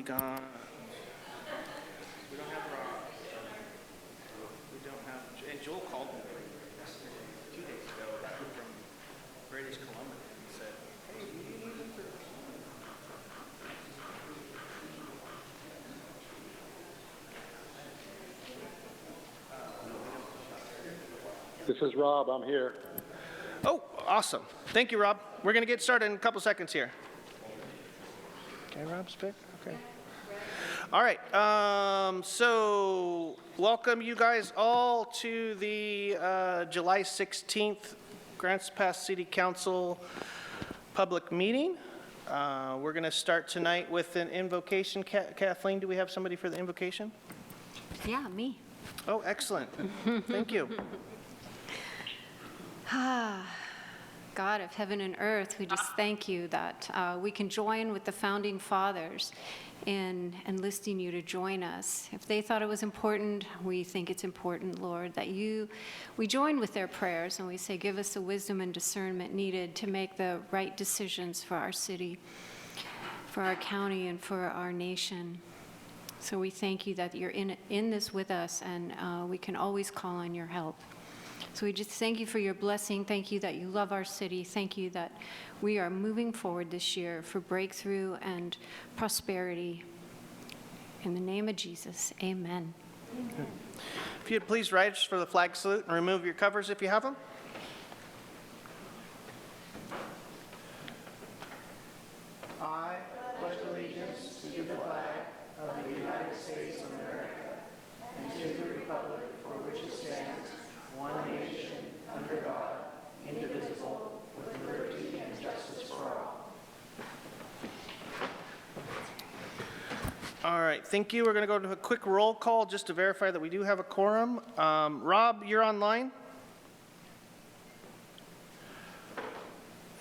We got, we don't have Rob. We don't have, and Joel called me 2 days ago from British Columbia and said, hey, do you need them for? This is Rob. I'm here. Oh, awesome. Thank you, Rob. We're going to get started in a couple seconds here. Okay, Rob's pick. Okay. All right. So welcome you guys all to the July 16th Grants Pass City Council public meeting. We're going to start tonight with an invocation. Kathleen, do we have somebody for the invocation? Yeah, me. Oh, excellent. Thank you. God of heaven and earth, we just thank you that we can join with the founding fathers in enlisting you to join us. If they thought it was important, we think it's important, Lord, that we join with their prayers and we say, give us the wisdom and discernment needed to make the right decisions for our city, for our county, and for our nation. So we thank you that you're in this with us, and we can always call on your help. So we just thank you for your blessing. Thank you that you love our city. Thank you that we are moving forward this year for breakthrough and prosperity. In the name of Jesus, amen. If you'd please rise for the flag salute and remove your covers if you have them. I pledge allegiance to the flag of the United States of America and to the republic for which it stands, one nation, under God, indivisible, with liberty and justice for all. All right, thank you. We're going to go to a quick roll call just to verify that we do have a quorum. Rob, you're online?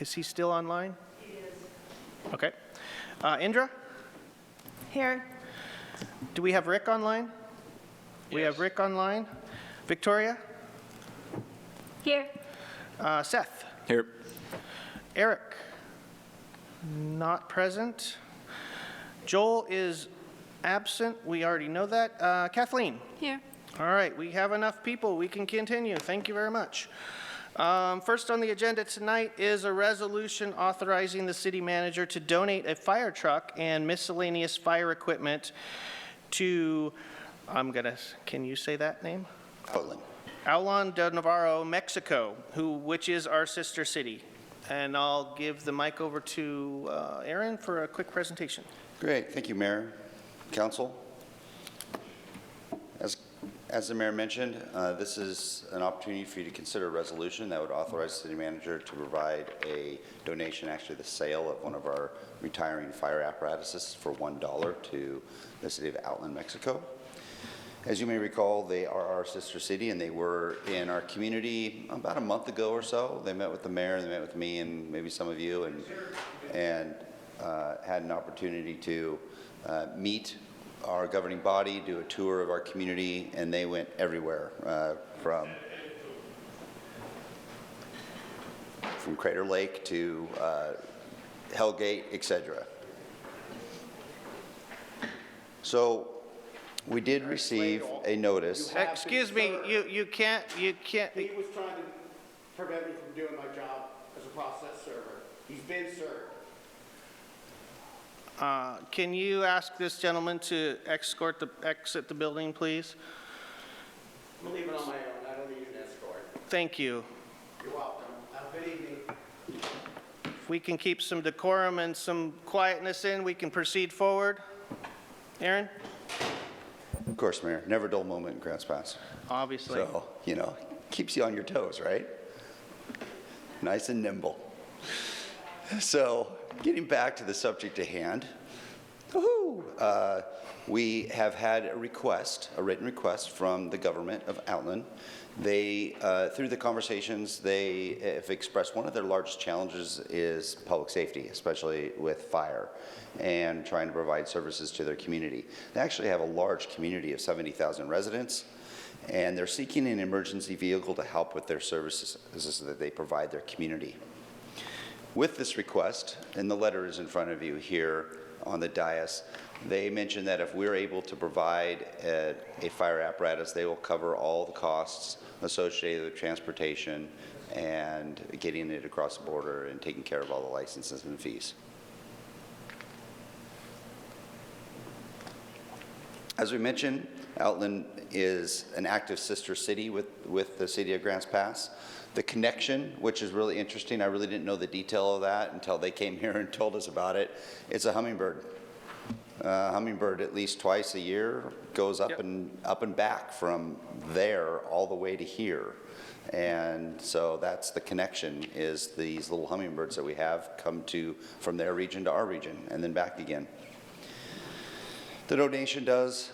Is he still online? He is. Okay. Indra? Here. Do we have Rick online? Yes. We have Rick online. Victoria? Here. Seth? Here. Eric? Not present. Joel is absent. We already know that. Kathleen? Here. All right, we have enough people. We can continue. Thank you very much. First on the agenda tonight is a resolution authorizing the city manager to donate a fire truck and miscellaneous fire equipment to, can you say that name? Autlán de Navarro, Mexico, which is our sister city. And I'll give the mic over to Aaron for a quick presentation. Great. Thank you, Mayor, Council. As the Mayor mentioned, this is an opportunity for you to consider a resolution that would authorize the city manager to provide a donation, actually the sale of one of our retiring fire apparatuses for $1 to the city of Autlán, Mexico. As you may recall, they are our sister city, and they were in our community about a month ago or so. They met with the mayor, they met with me, and maybe some of you, and had an opportunity to meet our governing body, do a tour of our community, and they went everywhere, from Crater Lake to Hellgate, etc. So we did receive a notice. Excuse me, you can't. He was trying to prevent me from doing my job as a process server. He's been served. Can you ask this gentleman to exit the building, please? I'm leaving on my own. I don't need an escort. Thank you. You're welcome. Have a good evening. If we can keep some decorum and some quietness in, we can proceed forward. Aaron? Of course, Mayor, never a dull moment in Grants Pass. Obviously. So, keeps you on your toes, right? Nice and nimble. So, getting back to the subject at hand, we have had a written request from the government of Autlán. They, through the conversations, they have expressed one of their largest challenges is public safety, especially with fire, and trying to provide services to their community. They actually have a large community of 70,000 residents, and they're seeking an emergency vehicle to help with their services that they provide their community. With this request, and the letter is in front of you here, on the dais. They mentioned that if we're able to provide a fire apparatus, they will cover all the costs associated with transportation and getting it across the border and taking care of all the licenses and fees. As we mentioned, Autlán is an active sister city with the city of Grants Pass. The connection, which is really interesting, I really didn't know the detail of that until they came here and told us about it. It's a hummingbird. Hummingbird at least twice a year goes up and back from there all the way to here. And so that's the connection, is these little hummingbirds that we have come to from their region to our region and then back again. The donation does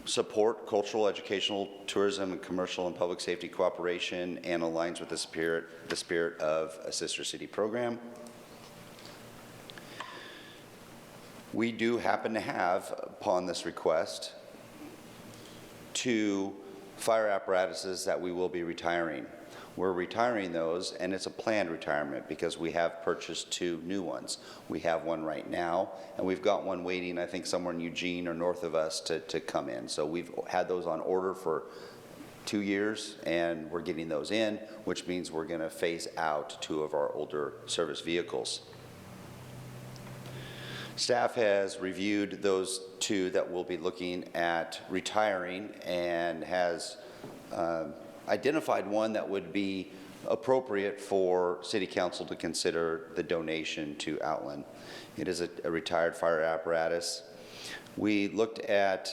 support cultural, educational, tourism, and commercial and public safety cooperation, and aligns with the spirit of a sister city program. We do happen to have, upon this request, 2 fire apparatuses that we will be retiring. We're retiring those, and it's a planned retirement because we have purchased 2 new ones. We have one right now, and we've got one waiting, I think, somewhere in Eugene or north of us to come in. So we've had those on order for 2 years, and we're getting those in, which means we're going to phase out 2 of our older service vehicles. Staff has reviewed those 2 that we'll be looking at retiring and has identified one that would be appropriate for City Council to consider the donation to Autlán. It is a retired fire apparatus. We looked at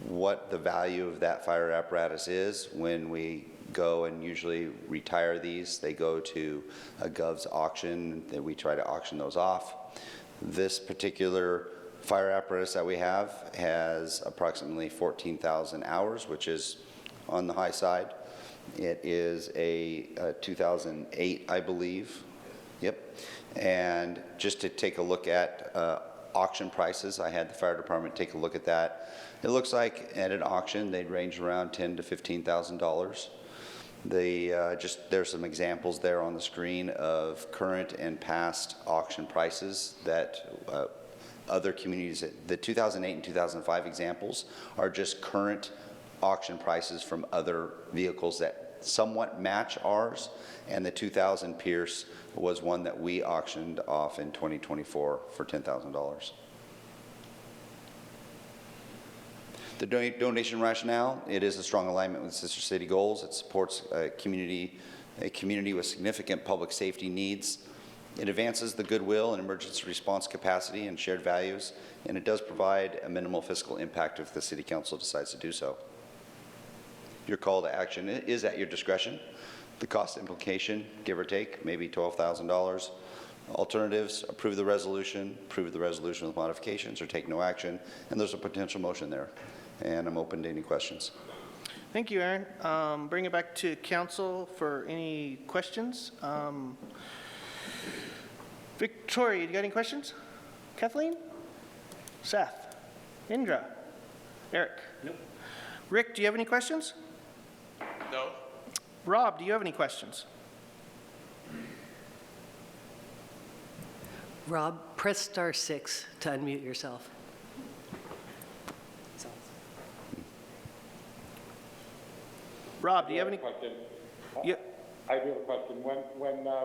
what the value of that fire apparatus is when we go and usually retire these. They go to a Gov's auction, and we try to auction those off. This particular fire apparatus that we have has approximately 14,000 hours, which is on the high side. It is a 2008, I believe. Yep. And just to take a look at auction prices, I had the fire department take a look at that. It looks like at an auction they'd range around $10,000 to $15,000. There's some examples there on the screen of current and past auction prices that other communities, the 2008 and 2005 examples are just current auction prices from other vehicles that somewhat match ours, and the 2000 Pierce was one that we auctioned off in 2024 for $10,000. The donation rationale, it is a strong alignment with Sister City goals. It supports a community with significant public safety needs. It advances the goodwill and emergency response capacity and shared values, and it does provide a minimal fiscal impact if the City Council decides to do so. Your call to action is at your discretion. The cost implication, give or take, maybe $12,000. Alternatives, approve the resolution with modifications, or take no action, and there's a potential motion there. And I'm open to any questions. Thank you, Aaron. Bring it back to council for any questions. Victoria, you got any questions? Kathleen? Seth? Indra? Eric? Nope. Rick, do you have any questions? No. Rob, do you have any questions? Rob, press *6 to unmute yourself. Rob, do you have any? Question. Yeah. I do have a question. When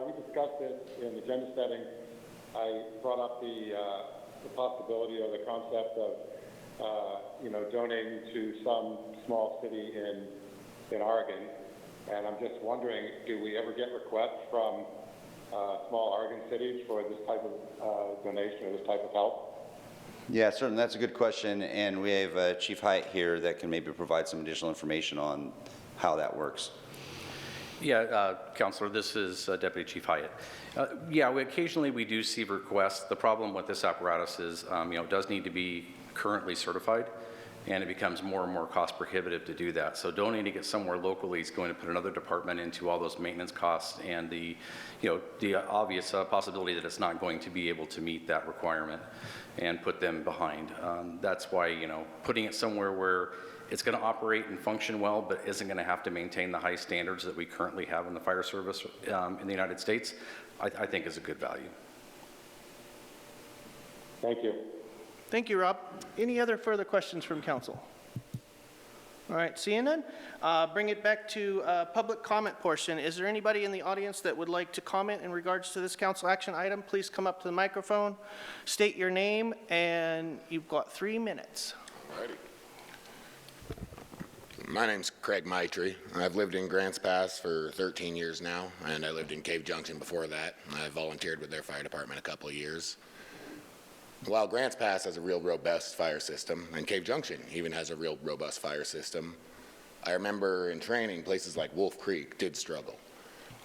we discussed this in agenda setting, I brought up the possibility or the concept of donating to some small city in Oregon, and I'm just wondering, do we ever get requests from small Oregon cities for this type of donation or this type of help? Yeah, certainly. That's a good question, and we have Chief Hyatt here that can maybe provide some additional information on how that works. Yeah, Councilor, this is Deputy Chief Hyatt. Yeah, occasionally we do see requests. The problem with this apparatus is, it does need to be currently certified, and it becomes more and more cost prohibitive to do that. So donating it somewhere locally is going to put another department into all those maintenance costs and the obvious possibility that it's not going to be able to meet that requirement and put them behind. That's why, putting it somewhere where it's going to operate and function well, but isn't going to have to maintain the high standards that we currently have in the fire service in the United States, I think is a good value. Thank you. Thank you, Rob. Any other further questions from council? All right, seeing none, bring it back to public comment portion. Is there anybody in the audience that would like to comment in regards to this council action item? Please come up to the microphone, state your name, and you've got 3 minutes. Alrighty. My name's Craig Maitre. I've lived in Grants Pass for 13 years now, and I lived in Cave Junction before that. I volunteered with their fire department a couple of years. While Grants Pass has a real robust fire system, and Cave Junction even has a real robust fire system, I remember in training, places like Wolf Creek did struggle.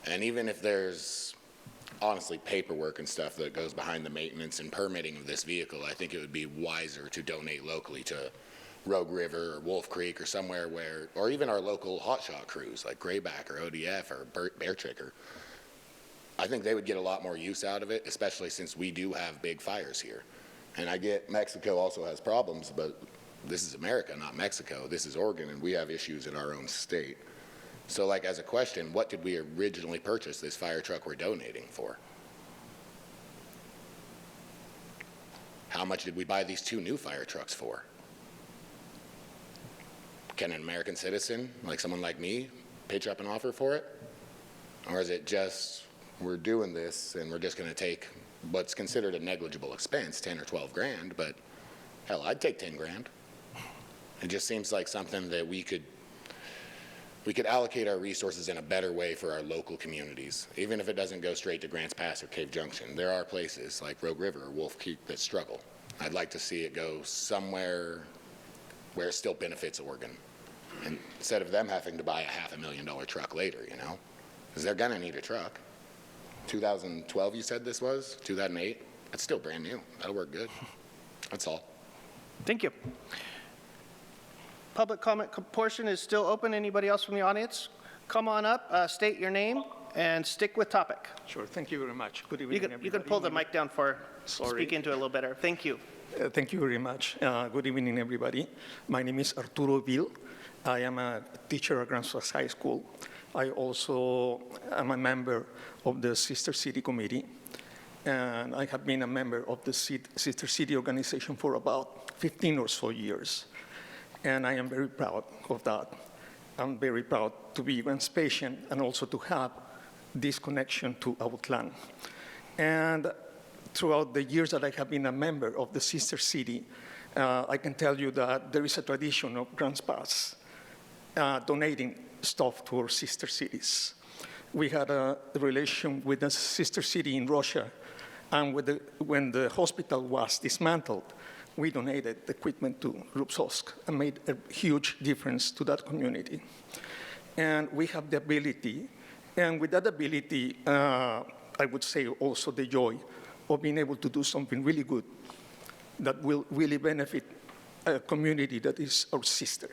And even if there's honestly paperwork and stuff that goes behind the maintenance and permitting of this vehicle, I think it would be wiser to donate locally to Rogue River or Wolf Creek or somewhere where, or even our local hotshot crews like Grayback or ODF or Bear Chicker. I think they would get a lot more use out of it, especially since we do have big fires here. And I get Mexico also has problems, but this is America, not Mexico. This is Oregon, and we have issues in our own state. So like as a question, what did we originally purchase this fire truck we're donating for? How much did we buy these 2 new fire trucks for? Can an American citizen, like someone like me, pitch up an offer for it? Or is it just, we're doing this and we're just going to take what's considered a negligible expense, 10 or 12 grand, but hell, I'd take 10 grand. It just seems like something that we could allocate our resources in a better way for our local communities, even if it doesn't go straight to Grants Pass or Cave Junction. There are places like Rogue River or Wolf Creek that struggle. I'd like to see it go somewhere where it still benefits Oregon, and instead of them having to buy a $500,000 truck later, you know, because they're gonna need a truck. 2012 you said this was? 2008? It's still brand new. That'll work good. That's all. Thank you. Public comment portion is still open. Anybody else from the audience? Come on up, state your name, and stick with topic. Sure, thank you very much. Good evening, everybody. You can pull the mic down for, Sorry. speak into it a little better. Thank you. Thank you very much. Good evening, everybody. My name is Arturo Vil. I am a teacher at Grand Pass High School. I also am a member of the Sister City Committee, and I have been a member of the Sister City organization for about 15 or so years. And I am very proud of that. I'm very proud to be Grants patient and also to have this connection to Autlán. And throughout the years that I have been a member of the Sister City, I can tell you that there is a tradition of Grants Pass donating stuff to our sister cities. We had a relation with a sister city in Russia, and when the hospital was dismantled, we donated equipment to Rubsovsk and made a huge difference to that community. And we have the ability, and with that ability, I would say also the joy of being able to do something really good that will really benefit a community that is our sister.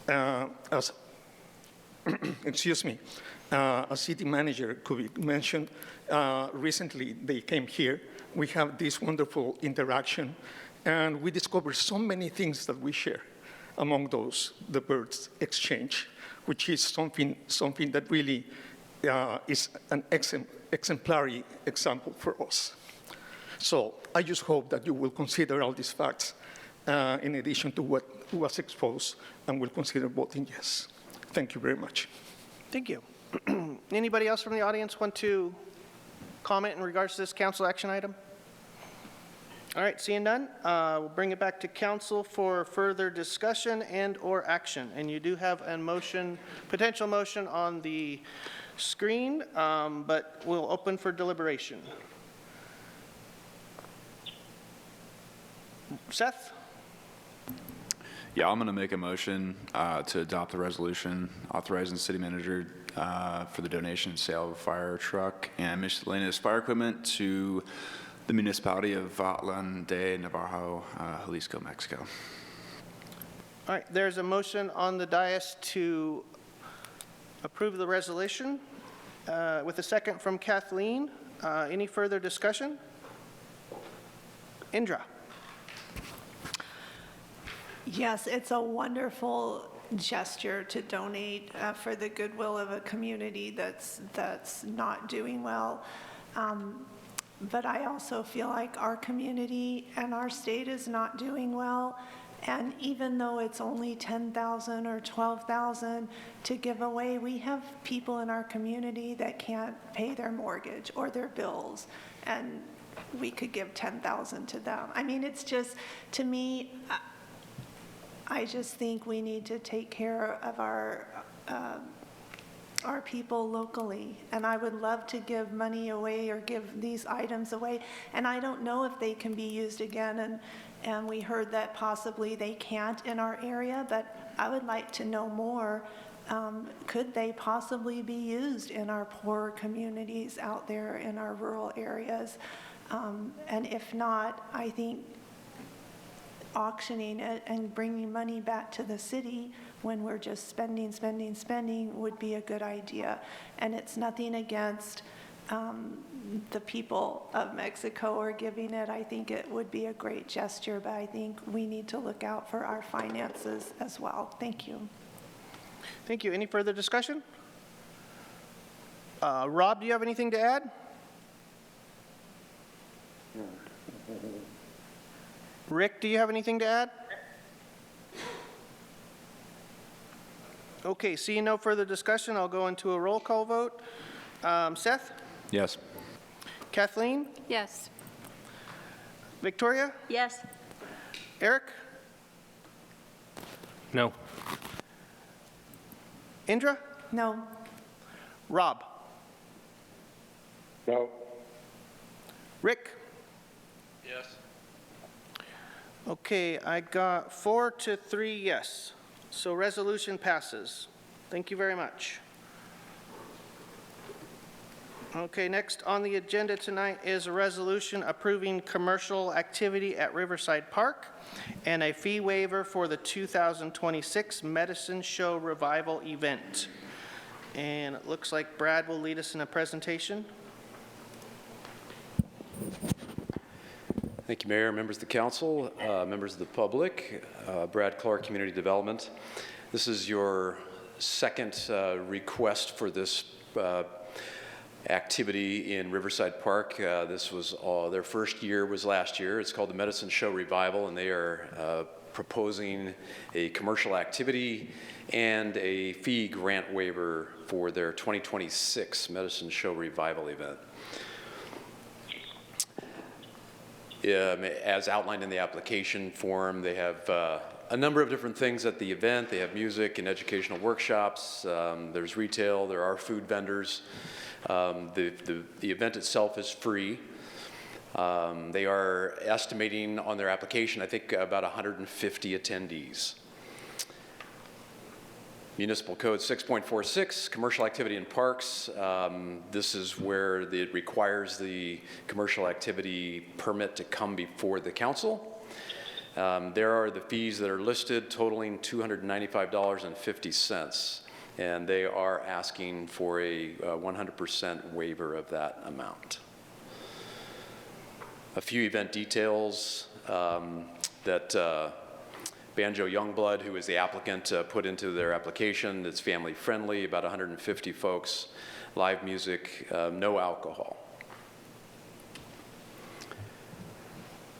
As excuse me, as city manager Kubik mentioned, recently they came here. We have this wonderful interaction, and we discovered so many things that we share. Among those, the birds exchange, which is something that really is an exemplary example for us. So I just hope that you will consider all these facts in addition to what was exposed, and will consider voting yes. Thank you very much. Thank you. Anybody else from the audience want to comment in regards to this council action item? All right, seeing none, we'll bring it back to council for further discussion and/or action. And you do have a motion, potential motion on the screen, but we'll open for deliberation. Seth? Yeah, I'm going to make a motion to adopt the resolution authorizing the city manager for the donation and sale of a fire truck and miscellaneous fire equipment to the municipality of Autlán de Navarro, Jalisco, Mexico. All right, there's a motion on the dais to approve the resolution with a second from Kathleen. Any further discussion? Indra? Yes, it's a wonderful gesture to donate for the goodwill of a community that's not doing well. But I also feel like our community and our state is not doing well. And even though it's only $10,000 or $12,000 to give away, we have people in our community that can't pay their mortgage or their bills, and we could give $10,000 to them. I mean, it's just, to me, I just think we need to take care of our people locally. And I would love to give money away or give these items away. And I don't know if they can be used again. And we heard that possibly they can't in our area, but I would like to know more. Could they possibly be used in our poorer communities out there in our rural areas? And if not, I think auctioning it and bringing money back to the city when we're just spending would be a good idea. And it's nothing against the people of Mexico or giving it. I think it would be a great gesture, but I think we need to look out for our finances as well. Thank you. Thank you. Any further discussion? Rob, do you have anything to add? Rick, do you have anything to add? Okay, seeing no further discussion, I'll go into a roll call vote. Seth? Yes. Kathleen? Yes. Victoria? Yes. Eric? No. Indra? No. Rob? No. Rick? Yes. Okay, I got 4 to 3 yes. So resolution passes. Thank you very much. Okay, next on the agenda tonight is a resolution approving commercial activity at Riverside Park and a fee waiver for the 2026 Medicine Show Revival event. And it looks like Brad will lead us in a presentation. Thank you, Mayor, members of the council, members of the public. Brad Clark, Community Development. This is your second request for this activity in Riverside Park. This was their first year was last year. It's called the Medicine Show Revival, and they are proposing a commercial activity and a fee grant waiver for their 2026 Medicine Show Revival event. As outlined in the application form, they have a number of different things at the event. They have music and educational workshops. There's retail. There are food vendors. The event itself is free. They are estimating on their application, I think, about 150 attendees. Municipal Code 6.46, commercial activity in parks. This is where it requires the commercial activity permit to come before the council. There are the fees that are listed totaling $295.50, and they are asking for a 100% waiver of that amount. A few event details that Banjo Youngblood, who is the applicant, put into their application. It's family friendly, about 150 folks, live music, no alcohol.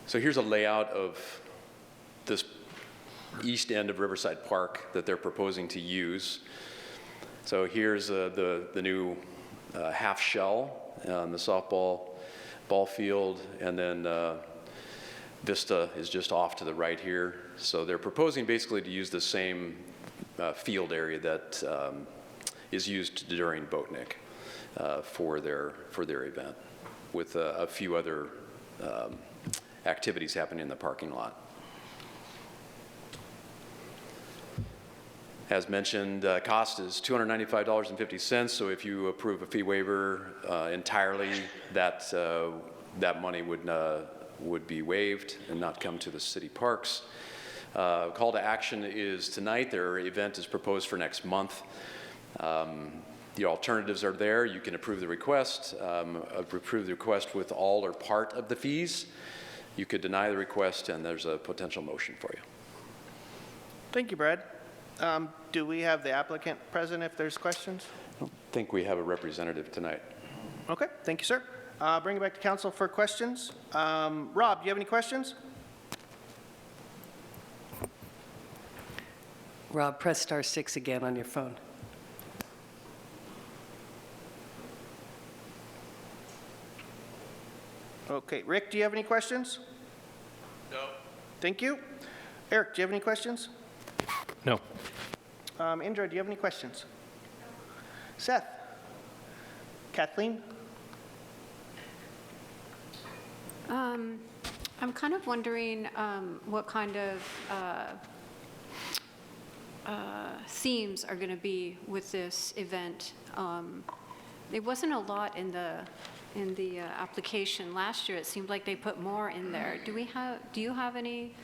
So here's a layout of this east end of Riverside Park that they're proposing to use. So here's the new half shell on the softball ball field, and then Vista is just off to the right here. So they're proposing basically to use the same field area that is used during Boatnik for their event, with a few other activities happening in the parking lot. As mentioned, cost is $295.50. So if you approve a fee waiver entirely, that money would be waived and not come to the city parks. Call to action is tonight. Their event is proposed for next month. The alternatives are there. You can approve the request with all or part of the fees. You could deny the request, and there's a potential motion for you. Thank you, Brad. Do we have the applicant present if there's questions? I don't think we have a representative tonight. Okay, thank you, sir. Bring it back to council for questions. Rob, do you have any questions? Rob, press *6 again on your phone. Okay, Rick, do you have any questions? No. Thank you. Eric, do you have any questions? No. Indra, do you have any questions? Seth? Kathleen? I'm kind of wondering what kind of themes are going to be with this event. There wasn't a lot in the application last year. It seemed like they put more in there. Do you have any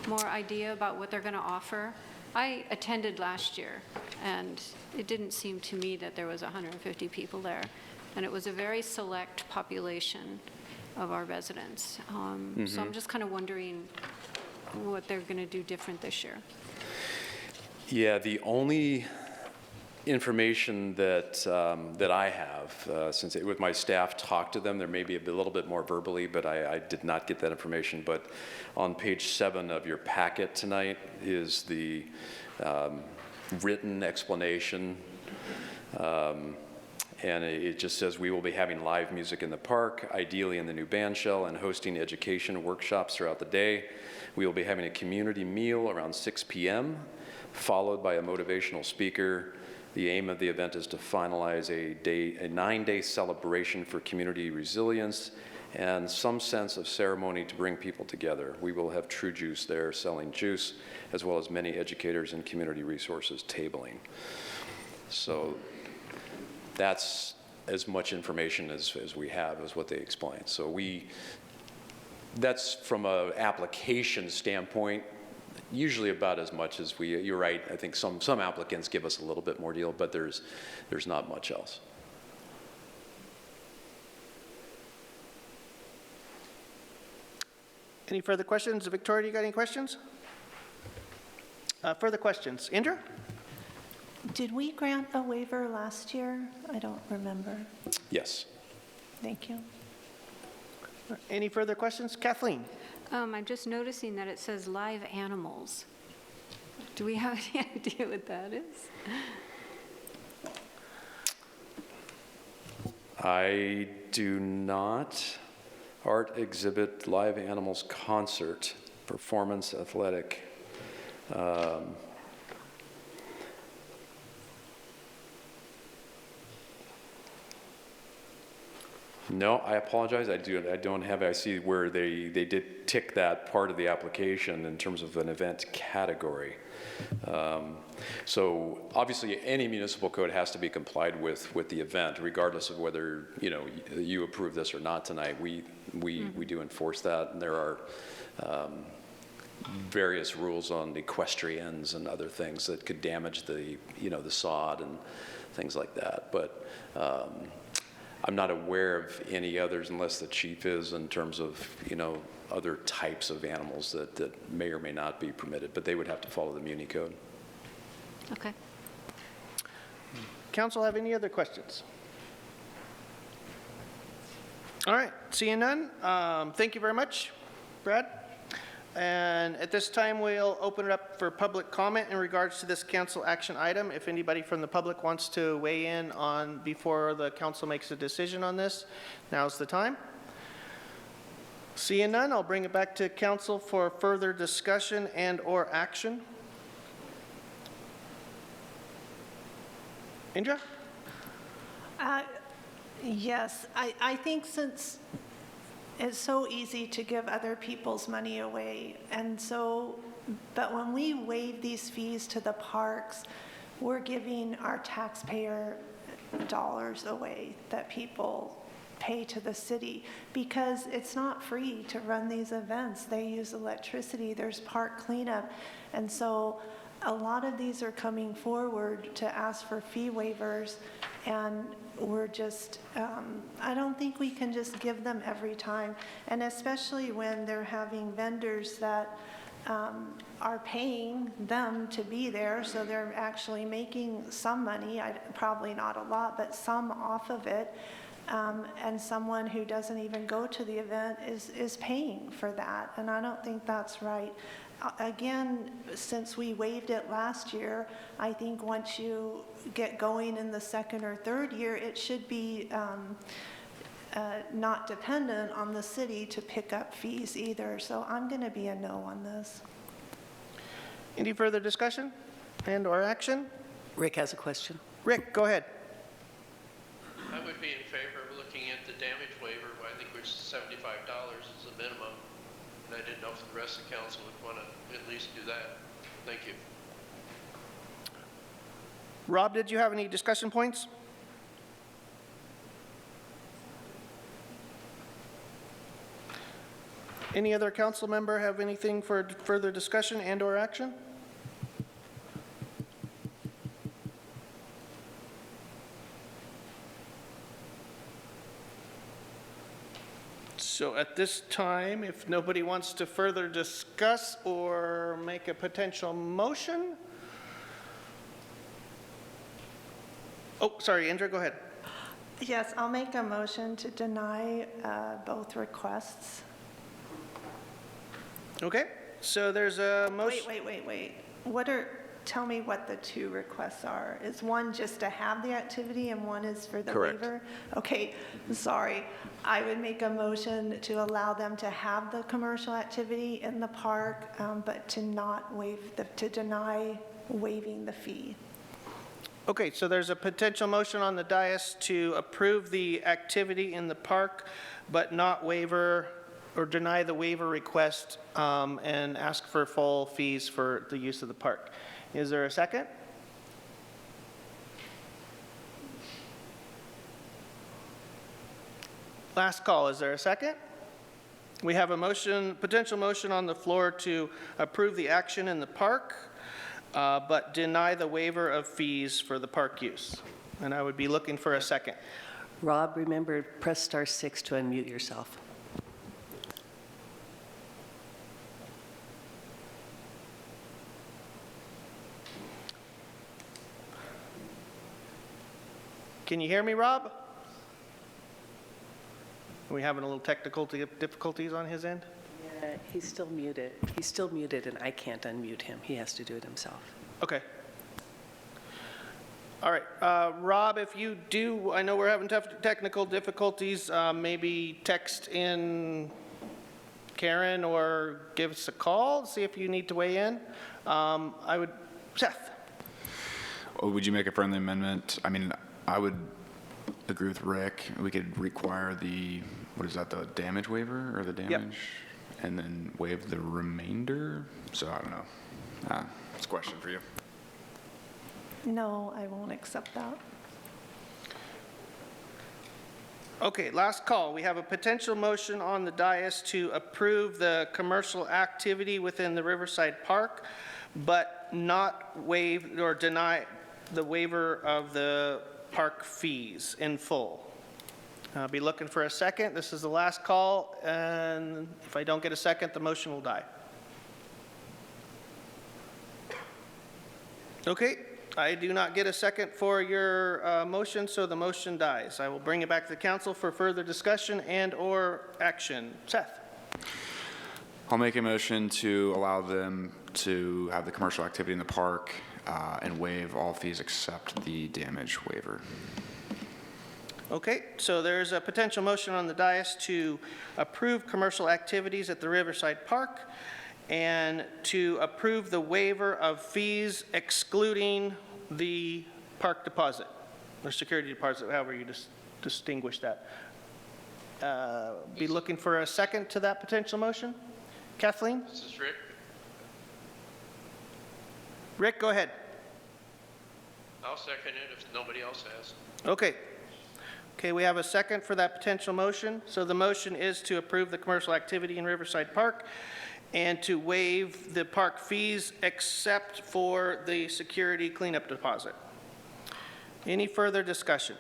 more idea about what they're going to offer? I attended last year, and it didn't seem to me that there was 150 people there, and it was a very select population of our residents. So I'm just kind of wondering what they're going to do different this year. Yeah, the only information that I have, since with my staff talked to them, there may be a little bit more verbally, but I did not get that information. But on page 7 of your packet tonight is the written explanation. And it just says, we will be having live music in the park, ideally in the new band shell, and hosting education workshops throughout the day. We will be having a community meal around 6 p.m., followed by a motivational speaker. The aim of the event is to finalize a 9-day celebration for community resilience and some sense of ceremony to bring people together. We will have True Juice there selling juice, as well as many educators and community resources tabling. So that's as much information as we have, is what they explain. So that's from an application standpoint, usually about as much as you're right, I think some applicants give us a little bit more deal, but there's not much else. Any further questions? Victoria, do you got any questions? Further questions? Indra? Did we grant a waiver last year? I don't remember. Yes. Thank you. Any further questions? Kathleen? I'm just noticing that it says live animals. Do we have any idea what that is? I do not. Art exhibit, live animals concert, performance athletic. No, I apologize. I don't have it. I see where they did tick that part of the application in terms of an event category. So obviously, any municipal code has to be complied with the event, regardless of whether you approve this or not tonight. We do enforce that, and there are various rules on equestrians and other things that could damage the sod and things like that. But I'm not aware of any others, unless the chief is, in terms of other types of animals that may or may not be permitted, but they would have to follow the Muni code. Okay. Council have any other questions? All right, seeing none, thank you very much, Brad. And at this time, we'll open it up for public comment in regards to this council action item. If anybody from the public wants to weigh in on before the council makes a decision on this, now's the time. Seeing none, I'll bring it back to council for further discussion and/or action. Indra? Yes, I think since it's so easy to give other people's money away, but when we waive these fees to the parks, we're giving our taxpayer dollars away that people pay to the city, because it's not free to run these events. They use electricity, there's park cleanup, and so a lot of these are coming forward to ask for fee waivers, and we're just, I don't think we can just give them every time, and especially when they're having vendors that are paying them to be there, so they're actually making some money, probably not a lot, but some off of it. and someone who doesn't even go to the event is paying for that, and I don't think that's right. Again, since we waived it last year, I think once you get going in the second or third year, it should be not dependent on the city to pick up fees either. So I'm going to be a no on this. Any further discussion and/or action? Rick has a question. Rick, go ahead. I would be in favor of looking at the damage waiver, I think which is $75 is the minimum. And I didn't know if the rest of the council would want to at least do that. Thank you. Rob, did you have any discussion points? Any other council member have anything for further discussion and/or action? So at this time, if nobody wants to further discuss or make a potential motion. Oh, sorry, Indra, go ahead. Yes, I'll make a motion to deny both requests. Okay, so there's a motion. Wait. Tell me what the two requests are. Is one just to have the activity and one is for the Correct. waiver? Okay, sorry. I would make a motion to allow them to have the commercial activity in the park, but to not to deny waiving the fee. Okay, so there's a potential motion on the dais to approve the activity in the park, but not waiver or deny the waiver request and ask for full fees for the use of the park. Is there a second? Last call, is there a second? We have a motion, potential motion on the floor to approve the action in the park, but deny the waiver of fees for the park use. And I would be looking for a second. Rob, remember, press *6 to unmute yourself. Can you hear me, Rob? Are we having a little technical difficulties on his end? Yeah, he's still muted. He's still muted, and I can't unmute him. He has to do it himself. Okay. All right, Rob, if you do, I know we're having technical difficulties, maybe text in Karen or give us a call, see if you need to weigh in. Seth? Or would you make a friendly amendment? I mean, I would agree with Rick. We could require the damage waiver or the damage? And then waive the remainder? So I don't know. It's a question for you. No, I won't accept that. Okay, last call. We have a potential motion on the dais to approve the commercial activity within the Riverside Park, but not waive or deny the waiver of the park fees in full. I'll be looking for a second. This is the last call, and if I don't get a second, the motion will die. Okay, I do not get a second for your motion, so the motion dies. I will bring it back to the council for further discussion and/or action. Seth? I'll make a motion to allow them to have the commercial activity in the park and waive all fees except the damage waiver. Okay, so there's a potential motion on the dais to approve commercial activities at the Riverside Park and to approve the waiver of fees excluding the park deposit or security deposit, however you distinguish that. Be looking for a second to that potential motion. Kathleen? This is Rick. Rick, go ahead. I'll second it if nobody else has. Okay. Okay, we have a second for that potential motion. So the motion is to approve the commercial activity in Riverside Park and to waive the park fees except for the security cleanup deposit. Any further discussion?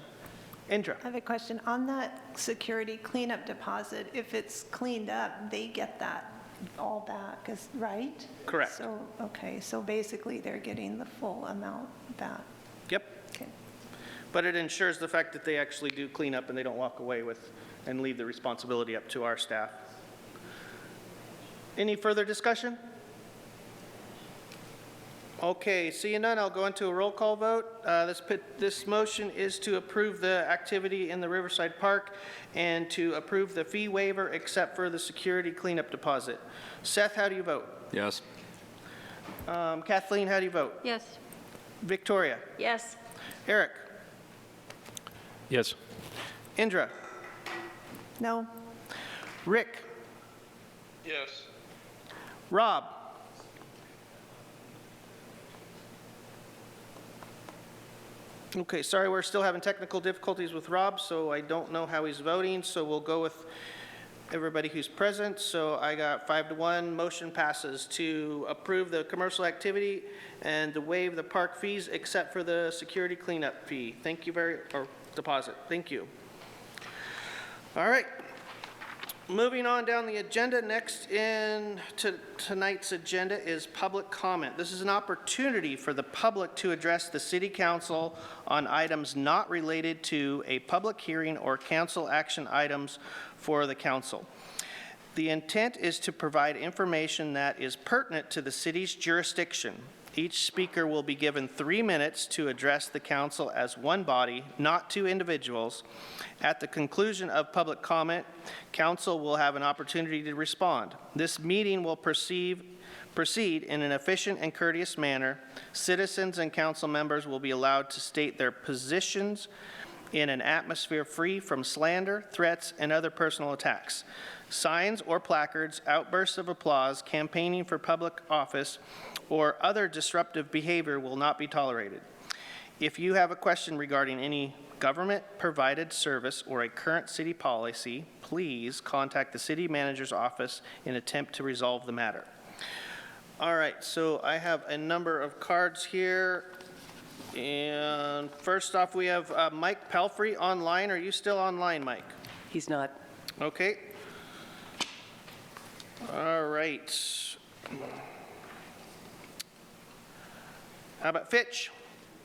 Indra? I have a question. On that security cleanup deposit, if it's cleaned up, they get that all back, right? Correct. So, okay, so basically they're getting the full amount back. Yep. Okay. But it ensures the fact that they actually do clean up and they don't walk away with and leave the responsibility up to our staff. Any further discussion? Okay, seeing none, I'll go into a roll call vote. This motion is to approve the activity in the Riverside Park and to approve the fee waiver except for the security cleanup deposit. Seth, how do you vote? Yes. Kathleen, how do you vote? Yes. Victoria? Yes. Eric? Yes. Indra? No. Rick? Yes. Rob? Okay, sorry, we're still having technical difficulties with Rob, so I don't know how he's voting, so we'll go with everybody who's present. So I got 5-1, motion passes to approve the commercial activity and to waive the park fees except for the security cleanup fee. Thank you or deposit, thank you. All right. Moving on down the agenda, next in to tonight's agenda is public comment. This is an opportunity for the public to address the City Council on items not related to a public hearing or council action items for the council. The intent is to provide information that is pertinent to the city's jurisdiction. Each speaker will be given 3 minutes to address the council as one body, not two individuals. At the conclusion of public comment, council will have an opportunity to respond. This meeting will proceed in an efficient and courteous manner. Citizens and council members will be allowed to state their positions in an atmosphere free from slander, threats, and other personal attacks. Signs or placards, outbursts of applause, campaigning for public office, or other disruptive behavior will not be tolerated. If you have a question regarding any government-provided service or a current city policy, please contact the city manager's office in an attempt to resolve the matter. All right, so I have a number of cards here. And first off, we have Mike Pelfrey online. Are you still online, Mike? He's not. Okay. All right. How about Fitch?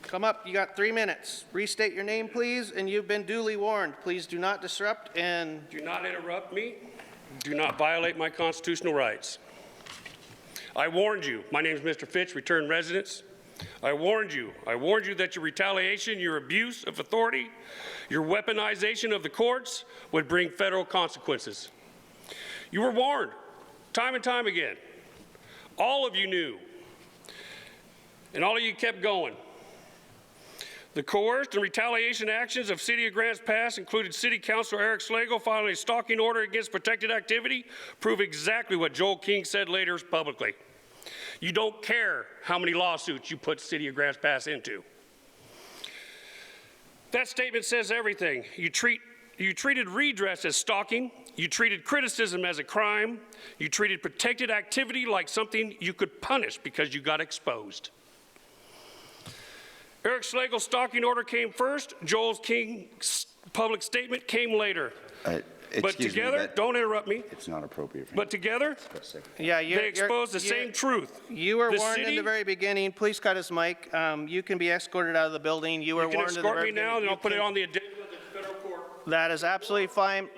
Come up, you got 3 minutes. Restate your name, please, and you've been duly warned. Please do not disrupt and... Do not interrupt me. Do not violate my constitutional rights. I warned you. My name is Mr. Fitch, returned residents. I warned you that your retaliation, your abuse of authority, your weaponization of the courts would bring federal consequences. You were warned time and time again. All of you knew, and all of you kept going. The coerced and retaliation actions of City of Grants Pass included City Councilor Eric Slagle filing a stalking order against protected activity, prove exactly what Joel King said later publicly. You don't care how many lawsuits you put City of Grants Pass into. That statement says everything. You treated redress as stalking. You treated criticism as a crime. You treated protected activity like something you could punish because you got exposed. Eric Slagle's stalking order came first. Joel King's public statement came later. But together, don't interrupt me. It's not appropriate for But together, Yeah, they exposed the same truth. You were The warned in city- the very beginning. Please cut his mic. You can be escorted out of the building. You were You can warned in the escort very me now, beginning. and I'll You put it can- on the agenda of the federal court. That is absolutely fine.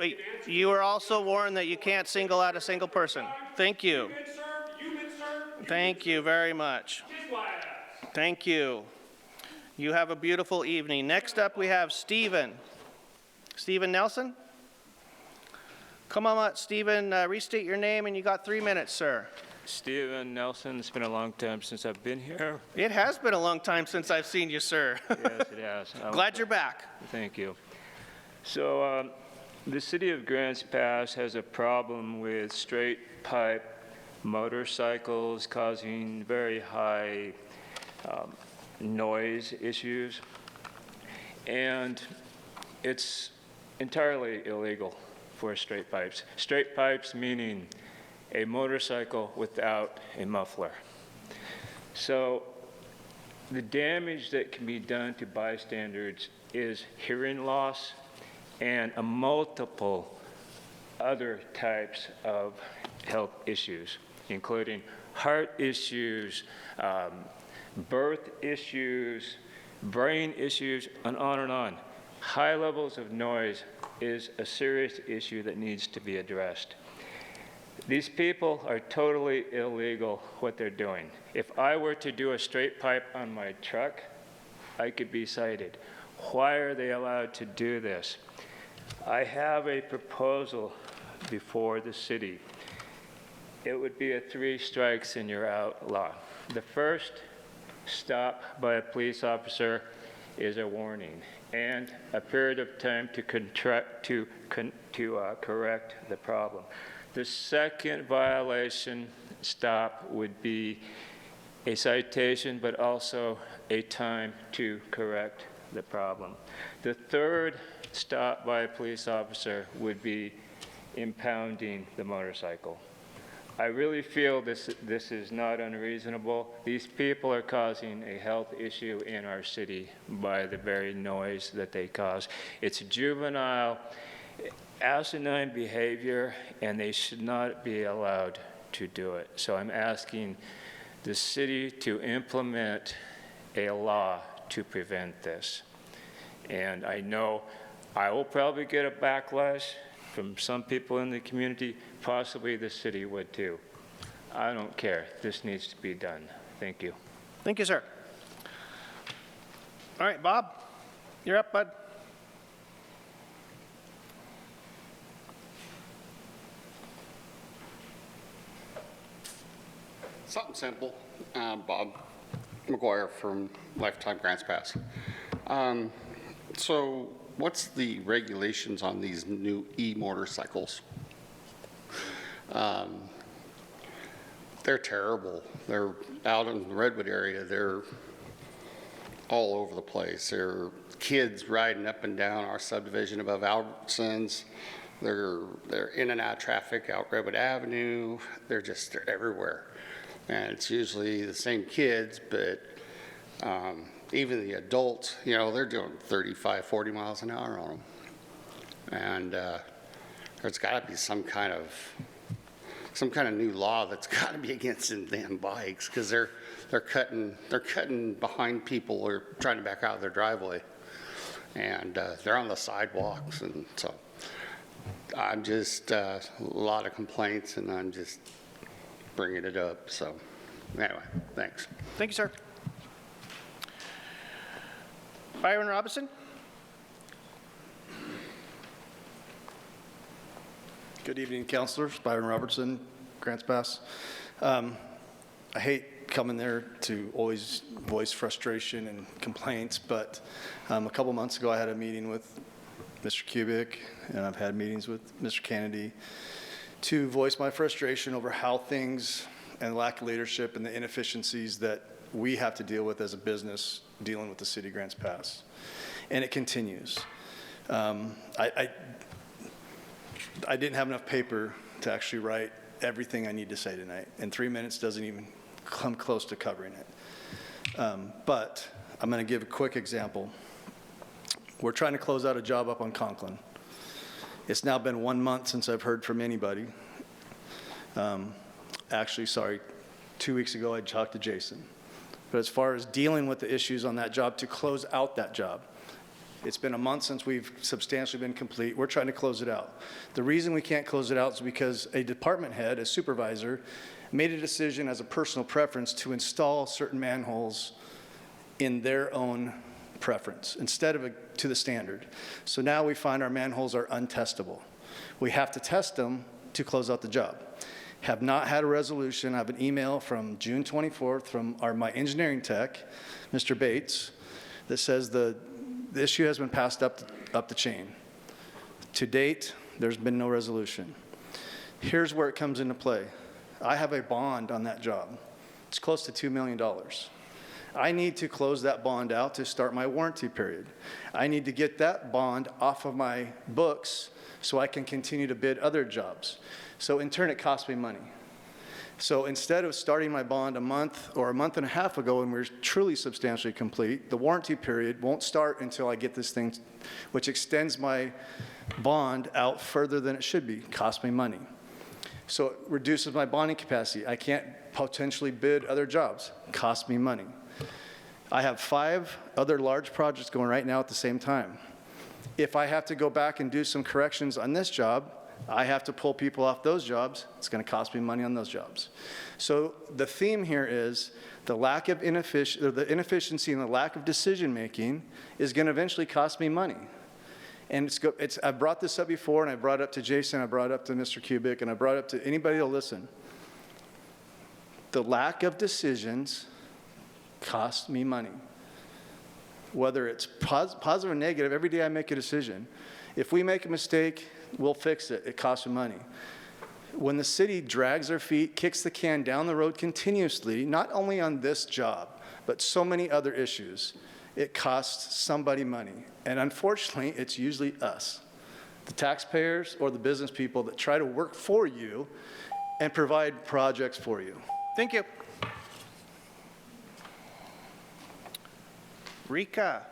You were also warned that you can't single out a single person. Thank you. You've been served, you've been served. Thank you very much. Kiss my ass. Thank you. You have a beautiful evening. Next up, we have Stephen. Stephen Nelson? Come on up, Stephen. Restate your name, and you got 3 minutes, sir. Stephen Nelson, it's been a long time since I've been here. It has been a long time since I've seen you, sir. Yes, it has. Glad you're back. Thank you. So the city of Grants Pass has a problem with straight pipe motorcycles causing very high noise issues. And it's entirely illegal for straight pipes. Straight pipes meaning a motorcycle without a muffler. So the damage that can be done to bystanders is hearing loss and a multiple other types of health issues, including heart issues, birth issues, brain issues, and on and on. High levels of noise is a serious issue that needs to be addressed. These people are totally illegal what they're doing. If I were to do a straight pipe on my truck, I could be cited. Why are they allowed to do this? I have a proposal before the city. It would be a 3 strikes and you're out law. The first stop by a police officer is a warning and a period of time to correct the problem. The second violation stop would be a citation, but also a time to correct the problem. The third stop by a police officer would be impounding the motorcycle. I really feel this is not unreasonable. These people are causing a health issue in our city by the very noise that they cause. It's juvenile, asinine behavior, and they should not be allowed to do it. So I'm asking the city to implement a law to prevent this. And I know I will probably get a backlash from some people in the community, possibly the city would too. I don't care. This needs to be done. Thank you. Thank you, sir. All right, Bob, you're up, bud. Something simple. Bob McGuire from Lifetime Grants Pass. So what's the regulations on these new e-motorcycles? They're terrible. They're out in the Redwood area. They're all over the place. There are kids riding up and down our subdivision above Albertsons. They're in and out of traffic out Redwood Avenue. They're everywhere. And it's usually the same kids, but even the adults, you know, they're doing 35, 40 miles an hour on them. And there's got to be some kind of new law that's got to be against them damn bikes, because they're cutting behind people or trying to back out of their driveway, and they're on the sidewalks, and so I'm just a lot of complaints, and I'm just bringing it up. So anyway, thanks. Thank you, sir. Byron Robinson. Good evening, councilors. Byron Robertson, Grants Pass. I hate coming there to always voice frustration and complaints, but a couple months ago I had a meeting with Mr. Kubik, and I've had meetings with Mr. Kennedy to voice my frustration over how things and lack of leadership and the inefficiencies that we have to deal with as a business dealing with the city Grants Pass. And it continues. I didn't have enough paper to actually write everything I need to say tonight, and 3 minutes doesn't even come close to covering it. But I'm going to give a quick example. We're trying to close out a job up on Conklin. It's now been 1 month since I've heard from anybody. Actually, sorry, 2 weeks ago I talked to Jason. But as far as dealing with the issues on that job to close out that job, it's been a month since we've substantially been complete. We're trying to close it out. The reason we can't close it out is because a department head, a supervisor, made a decision as a personal preference to install certain manholes in their own preference instead of to the standard. So now we find our manholes are untestable. We have to test them to close out the job. Have not had a resolution. I have an email from June 24th from my engineering tech, Mr. Bates, that says the issue has been passed up the chain. To date, there's been no resolution. Here's where it comes into play. I have a bond on that job. It's close to $2 million. I need to close that bond out to start my warranty period. I need to get that bond off of my books so I can continue to bid other jobs. So in turn, it costs me money. So instead of starting my bond a month or a month and a half ago when we're truly substantially complete, the warranty period won't start until I get this thing, which extends my bond out further than it should be. Costs me money. So it reduces my bonding capacity. I can't potentially bid other jobs. Costs me money. I have 5 other large projects going right now at the same time. If I have to go back and do some corrections on this job, I have to pull people off those jobs. It's going to cost me money on those jobs. So the theme here is the lack of the inefficiency and the lack of decision-making is going to eventually cost me money. And I've brought this up before, and I brought it up to Jason, I brought it up to Mr. Kubik, and I brought it up to anybody that'll listen. The lack of decisions cost me money. Whether it's positive or negative, every day I make a decision. If we make a mistake, we'll fix it. It costs me money. When the city drags their feet, kicks the can down the road continuously, not only on this job, but so many other issues, it costs somebody money. And unfortunately, it's usually us, the taxpayers or the business people that try to work for you and provide projects for you. Thank you. Rika.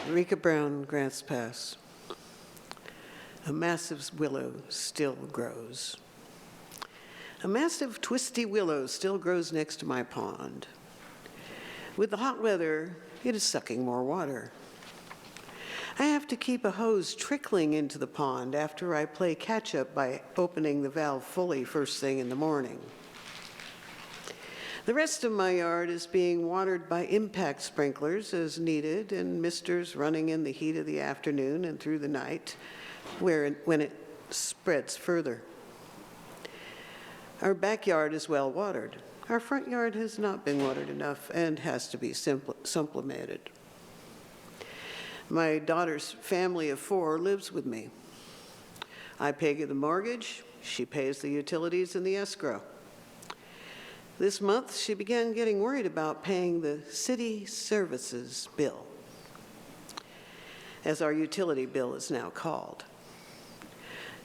Rika Brown, Grants Pass. A massive willow still grows. A massive twisty willow still grows next to my pond. With the hot weather, it is sucking more water. I have to keep a hose trickling into the pond after I play catch-up by opening the valve fully first thing in the morning. The rest of my yard is being watered by impact sprinklers as needed and misters running in the heat of the afternoon and through the night when it spreads further. Our backyard is well watered. Our front yard has not been watered enough and has to be supplemented. My daughter's family of 4 lives with me. I pay the mortgage, she pays the utilities and the escrow. This month, she began getting worried about paying the city services bill, as our utility bill is now called.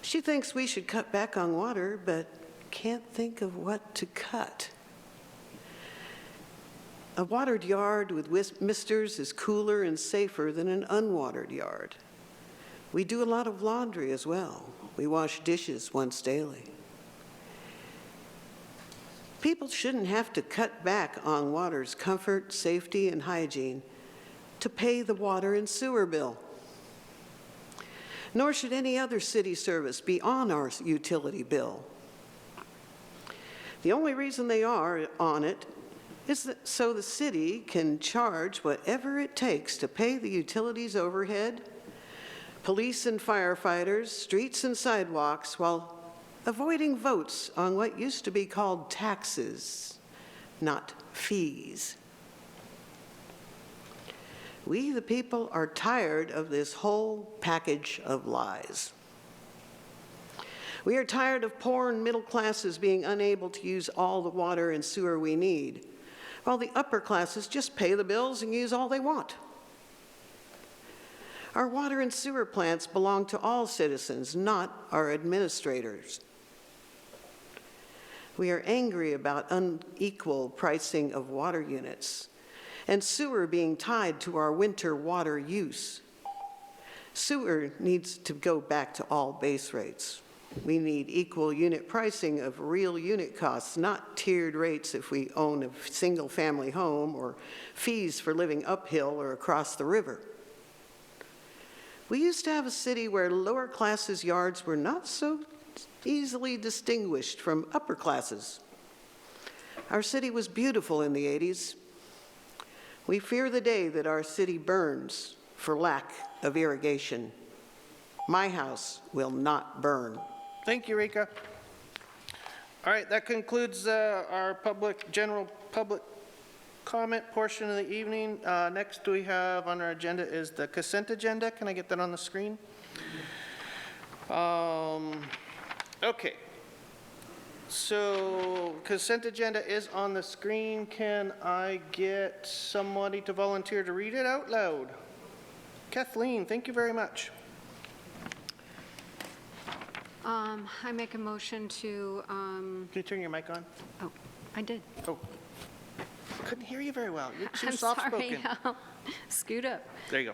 She thinks we should cut back on water, but can't think of what to cut. A watered yard with misters is cooler and safer than an unwatered yard. We do a lot of laundry as well. We wash dishes once daily. People shouldn't have to cut back on water's comfort, safety, and hygiene to pay the water and sewer bill. Nor should any other city service be on our utility bill. The only reason they are on it is that so the city can charge whatever it takes to pay the utilities overhead, police and firefighters, streets and sidewalks, while avoiding votes on what used to be called taxes, not fees. We, the people, are tired of this whole package of lies. We are tired of poor and middle classes being unable to use all the water and sewer we need, while the upper classes just pay the bills and use all they want. Our water and sewer plants belong to all citizens, not our administrators. We are angry about unequal pricing of water units and sewer being tied to our winter water use. Sewer needs to go back to all base rates. We need equal unit pricing of real unit costs, not tiered rates if we own a single-family home or fees for living uphill or across the river. We used to have a city where lower classes' yards were not so easily distinguished from upper classes. Our city was beautiful in the 80s. We fear the day that our city burns for lack of irrigation. My house will not burn. Thank you, Rika. All right, that concludes our general public comment portion of the evening. Next we have on our agenda is the consent agenda. Can I get that on the screen? Okay. So consent agenda is on the screen. Can I get somebody to volunteer to read it out loud? Kathleen, thank you very much. I make a motion to, Can you turn your mic on? oh, I did. Oh, couldn't hear you very well. You're too I'm soft-spoken. sorry. Scoot up. There you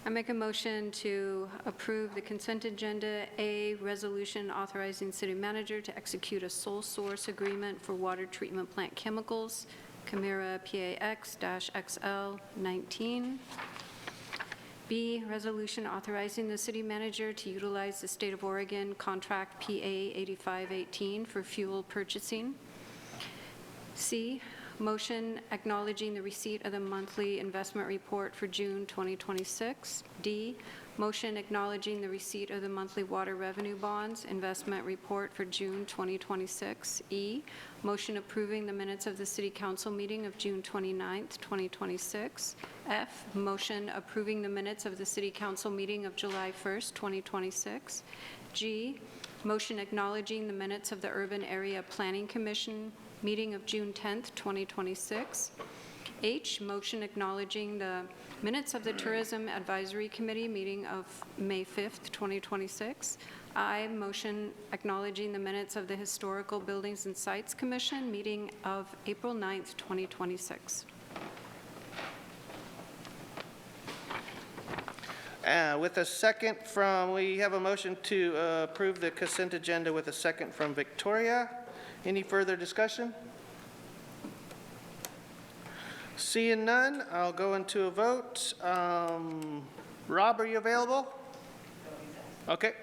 I make a motion to approve the consent agenda A, resolution authorizing city manager to execute a sole source agreement for water treatment plant chemicals, Camira PAX-XL 19. B, resolution authorizing the city manager to utilize the State of Oregon contract PA 8518 for fuel purchasing. C, motion acknowledging the receipt of the monthly investment report for June 2026. D, motion acknowledging the receipt of the monthly water revenue bonds investment report for June 2026. E, motion approving the minutes of the City Council meeting of June 29th, 2026. F, motion approving the minutes of the City Council meeting of July 1st, 2026. G, motion acknowledging the minutes of the Urban Area Planning Commission meeting of June 10th, 2026. H, motion acknowledging the minutes of the Tourism Advisory Committee meeting of May 5th, 2026. I, motion acknowledging the minutes of the Historical Buildings and Sites Commission meeting of April 9th, 2026. With a second from, we have a motion to approve the consent agenda with a second from Victoria. Any further discussion? Seeing none, I'll go into a vote. Rob, are you available? Okay.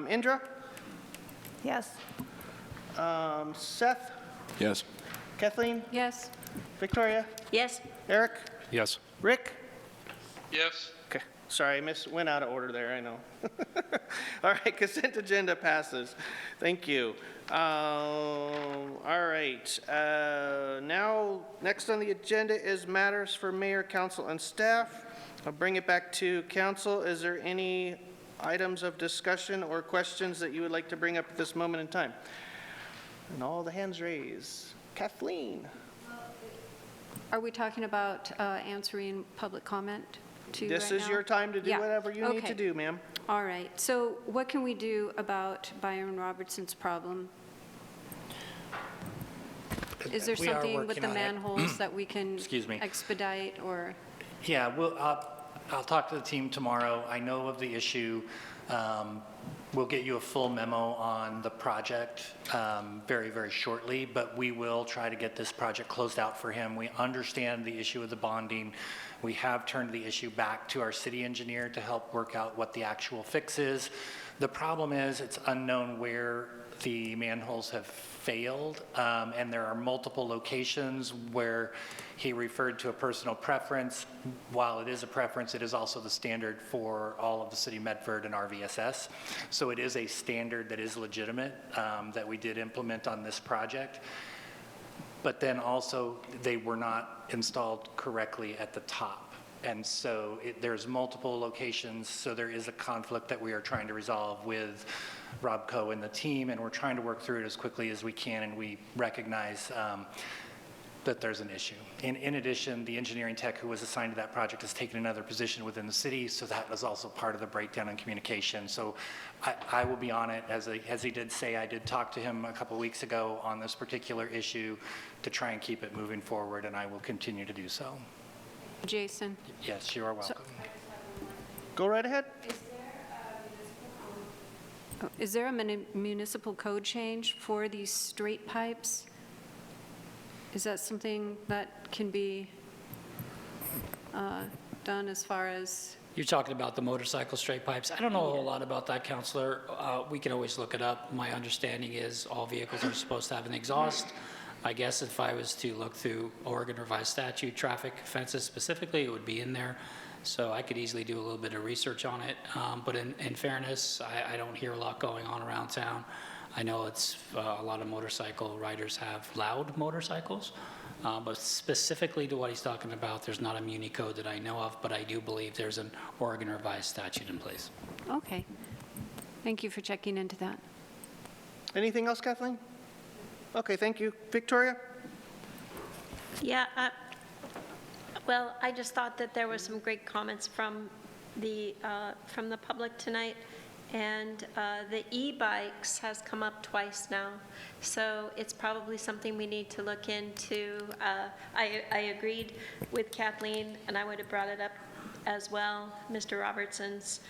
Indra? Yes. Seth? Yes. Kathleen? Yes. Victoria? Yes. Eric? Yes. Rick? Yes. Okay, sorry, went out of order there, I know. All right, consent agenda passes. Thank you. All right, now, next on the agenda is matters for mayor, council, and staff. I'll bring it back to council. Is there any items of discussion or questions that you would like to bring up at this moment in time? And all the hands raised. Kathleen? Are we talking about answering public comment too This right is now? your time to do Yeah. whatever you need Okay. to do, ma'am. All right, so what can we do about Byron Robertson's problem? Is there We are something with working the on it. manholes that we can Excuse me. expedite, or? Yeah, I'll talk to the team tomorrow. I know of the issue. We'll get you a full memo on the project very, very shortly, but we will try to get this project closed out for him. We understand the issue of the bonding. We have turned the issue back to our city engineer to help work out what the actual fix is. The problem is it's unknown where the manholes have failed, and there are multiple locations where he referred to a personal preference. While it is a preference, it is also the standard for all of the city Medford and RVSS. So it is a standard that is legitimate that we did implement on this project. But then also, they were not installed correctly at the top. And so there's multiple locations, so there is a conflict that we are trying to resolve with Rob Coe and the team, and we're trying to work through it as quickly as we can, and we recognize that there's an issue. In addition, the engineering tech who was assigned to that project has taken another position within the city, so that was also part of the breakdown in communication. So I will be on it. As he did say, I did talk to him a couple weeks ago on this particular issue to try and keep it moving forward, and I will continue to do so. Jason? Yes, you are welcome. Go right ahead. Is there a municipal code change for these straight pipes? Is that something that can be done as far as? You're talking about the motorcycle straight pipes. I don't know a whole lot about that, Counselor. We can always look it up. My understanding is all vehicles are supposed to have an exhaust. I guess if I was to look through Oregon Revised Statute, traffic offenses specifically, it would be in there. So I could easily do a little bit of research on it. But in fairness, I don't hear a lot going on around town. I know it's a lot of motorcycle riders have loud motorcycles. But specifically to what he's talking about, there's not a muni code that I know of, but I do believe there's an Oregon Revised Statute in place. Okay. Thank you for checking into that. Anything else, Kathleen? Okay, thank you. Victoria? Yeah, well, I just thought that there were some great comments from the public tonight, and the e-bikes has come up twice now, so it's probably something we need to look into. I agreed with Kathleen, and I would have brought it up as well, Mr. Robertson's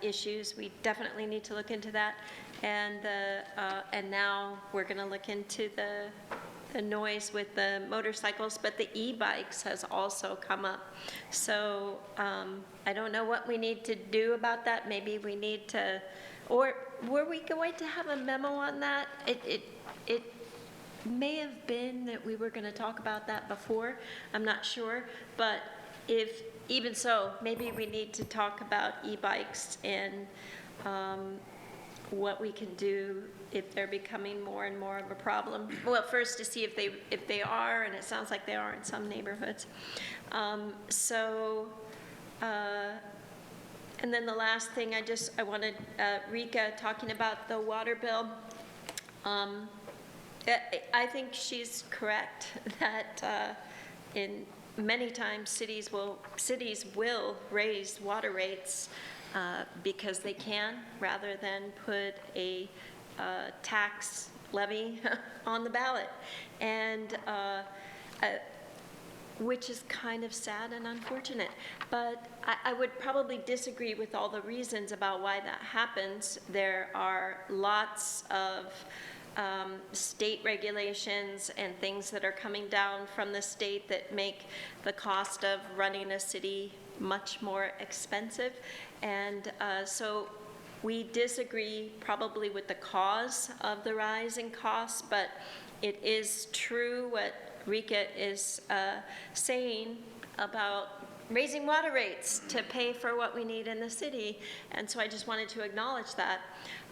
issues. We definitely need to look into that. And now we're going to look into the noise with the motorcycles, but the e-bikes has also come up. So I don't know what we need to do about that. Maybe we need to, or were we going to have a memo on that? It may have been that we were going to talk about that before. I'm not sure, but if even so, maybe we need to talk about e-bikes and what we can do if they're becoming more and more of a problem. Well, first to see if they are, and it sounds like they are in some neighborhoods. And then the last thing I wanted Rika talking about the water bill. I think she's correct that in many times cities will raise water rates because they can, rather than put a tax levy on the ballot, and which is kind of sad and unfortunate. But I would probably disagree with all the reasons about why that happens. There are lots of state regulations and things that are coming down from the state that make the cost of running a city much more expensive. And so we disagree probably with the cause of the rise in costs, but it is true what Rika is saying about raising water rates to pay for what we need in the city. And so I just wanted to acknowledge that.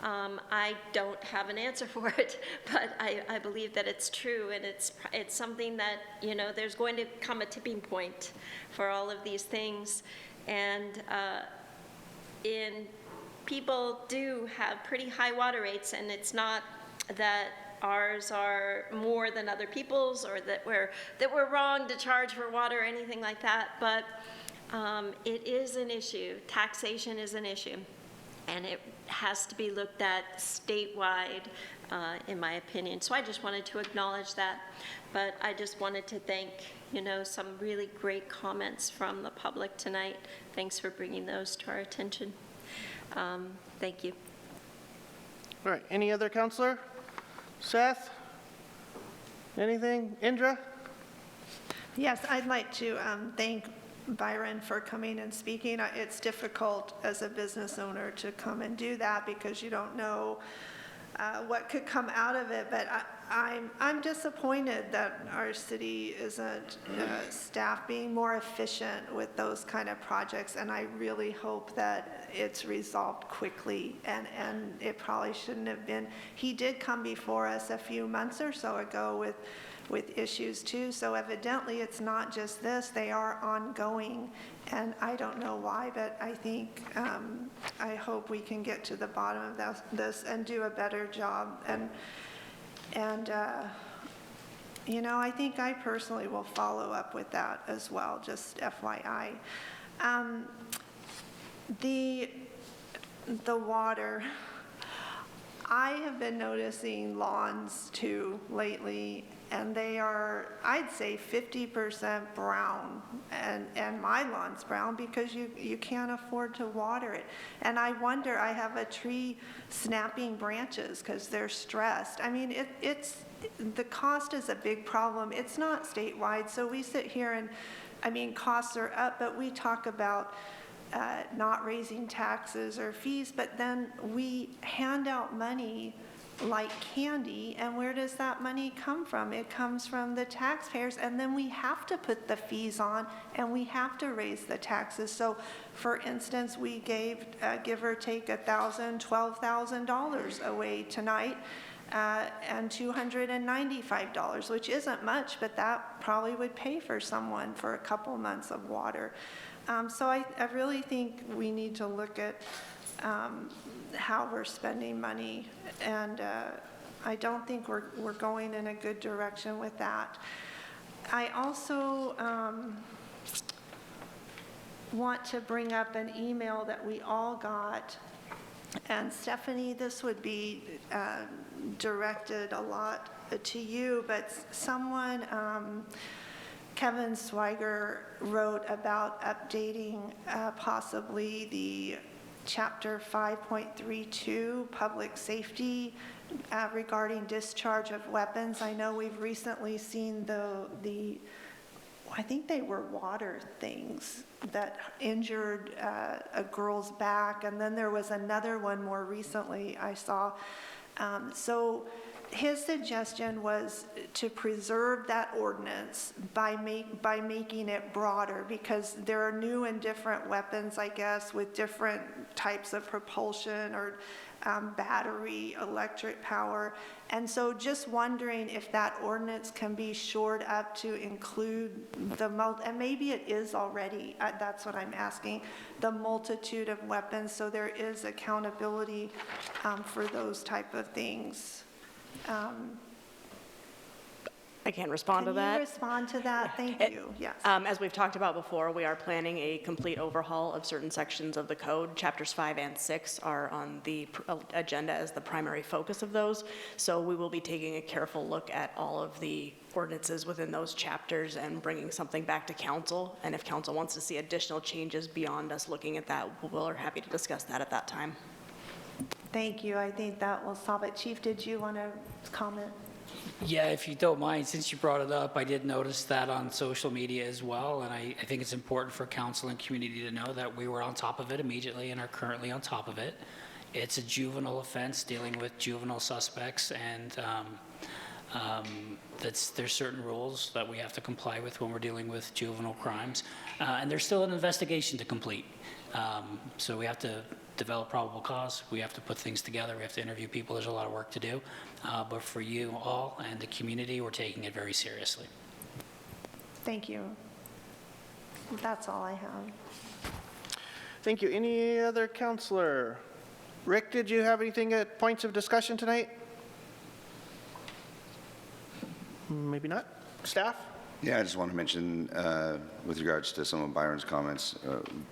I don't have an answer for it, but I believe that it's true, and it's something that, you know, there's going to come a tipping point for all of these things. And people do have pretty high water rates, and it's not that ours are more than other people's, or that we're wrong to charge for water or anything like that, but it is an issue. Taxation is an issue, and it has to be looked at statewide, in my opinion. So I just wanted to acknowledge that, but I just wanted to thank, you know, some really great comments from the public tonight. Thanks for bringing those to our attention. Thank you. All right, any other counselor? Seth? Anything? Indra? Yes, I'd like to thank Byron for coming and speaking. It's difficult as a business owner to come and do that because you don't know what could come out of it, but I'm disappointed that our city isn't staff being more efficient with those kind of projects, and I really hope that it's resolved quickly, and it probably shouldn't have been. He did come before us a few months or so ago with issues too, so evidently it's not just this, they are ongoing, and I don't know why, but I think, I hope we can get to the bottom of this and do a better job, and you know, I think I personally will follow up with that as well, just FYI. The water, I have been noticing lawns too lately, and they are, I'd say 50% brown, and my lawn's brown because you can't afford to water it. And I wonder, I have a tree snapping branches because they're stressed. I mean, the cost is a big problem. It's not statewide, so we sit here and, I mean, costs are up, but we talk about not raising taxes or fees, but then we hand out money like candy, and where does that money come from? It comes from the taxpayers, and then we have to put the fees on, and we have to raise the taxes. So, for instance, we gave, give or take, $1,000, $12,000 away tonight, and $295, which isn't much, but that probably would pay for someone for a couple months of water. So I really think we need to look at how we're spending money, and I don't think we're going in a good direction with that. I also want to bring up an email that we all got, and Stephanie, this would be directed a lot to you, but someone Kevin Swiger wrote about updating possibly the Chapter 5.32, Public Safety, regarding discharge of weapons. I know we've recently seen I think they were water things that injured a girl's back, and then there was another one more recently I saw. So his suggestion was to preserve that ordinance by making it broader, because there are new and different weapons, I guess, with different types of propulsion or battery, electric power. And so just wondering if that ordinance can be shored up to include and maybe it is already, that's what I'm asking, the multitude of weapons, so there is accountability for those type of things. I can't respond to that. Can you respond to that? Thank you. Yes. As we've talked about before, we are planning a complete overhaul of certain sections of the code. Chapters 5 and 6 are on the agenda as the primary focus of those. So we will be taking a careful look at all of the ordinances within those chapters and bringing something back to council. And if council wants to see additional changes beyond us looking at that, we're happy to discuss that at that time. Thank you. I think that will solve it. Chief, did you want to comment? Yeah, if you don't mind, since you brought it up, I did notice that on social media as well, and I think it's important for council and community to know that we were on top of it immediately and are currently on top of it. It's a juvenile offense dealing with juvenile suspects, and there's certain rules that we have to comply with when we're dealing with juvenile crimes, and there's still an investigation to complete. So we have to develop probable cause, we have to put things together, we have to interview people, there's a lot of work to do. But for you all and the community, we're taking it very seriously. Thank you. That's all I have. Thank you. Any other counselor? Rick, did you have anything at points of discussion tonight? Maybe not. Staff? Yeah, I just want to mention, with regards to some of Byron's comments,